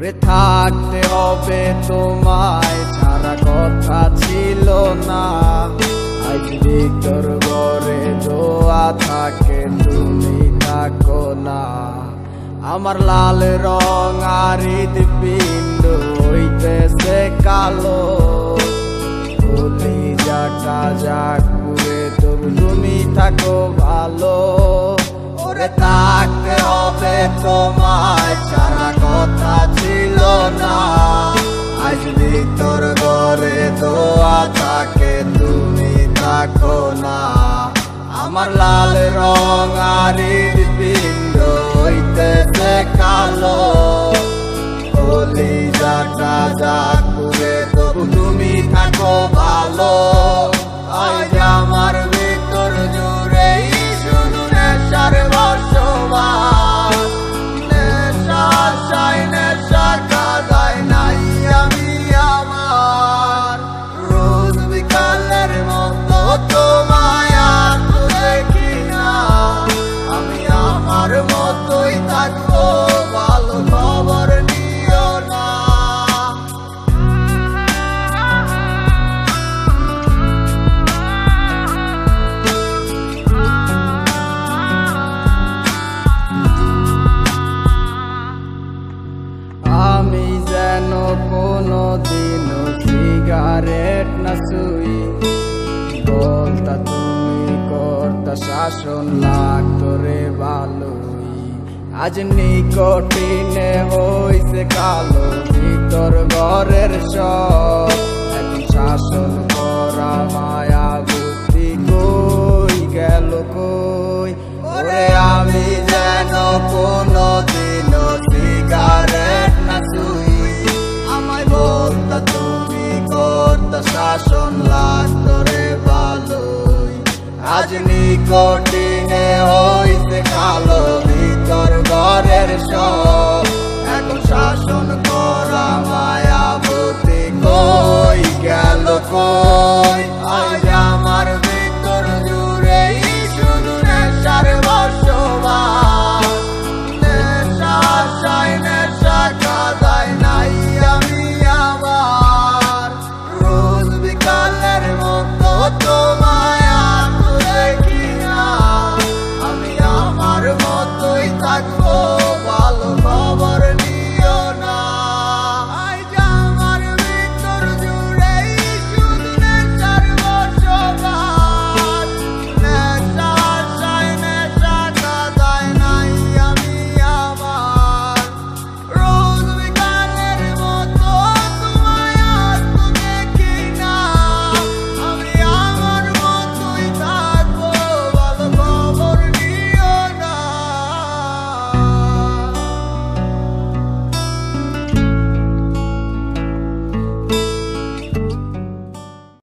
ওরে থাকতে হবে তোমায় ছাড়া কথা ছিল না। আজ ভিতর ঘরে দোয়া থাকে তুমি থাকো না। আমার লাল রং আর হৃদপিণ্ড হইতেছে কালো, কলিজাটা যাক পুড়ে তবু তুমি থাকো ভালো। ওরে থাকতে হবে তোমায় ছাড়া কথা ছিল না। আজ ভিতর ঘরে দোয়া থাকে তুমি থাকো না। আমার লাল রং আর হৃদপিণ্ড হইতেছে কালো, কলিজাটা যাক পুড়ে তবু তুমি থাকো ভালো। আজ আমার ভিতর জুড়ে শুধু নেশার বসবাস, নেশার সাই নেশার কাদায় নাই আমি আমার। রোজ বিকালের মতো তোমায় আর তো দেখি না, আমি আমার মতোই থাকবো, ভালো খবর নিও না। আমি যেন কোনো দিনও সিগারেট না ছুঁই, বলতা তুমি করতা শাসন লাগতো রে ভালোই। আজ নিকটিনে হইছে কালো ভিতর ঘরের সব, এখন শাসন করা মায়া বুদ্ধি কই গেল কই। ওরে আমি যেন কোনো দিনও সিগারেট না ছুঁই, আমায় বলতা তুমি করতা শাসন লাগতো রে ভালোই। আজ নিকটিনে হইছে কালো ভিতর ঘরের সব, এখন শাসন করা মায়া বুদ্ধি কই গেল কই।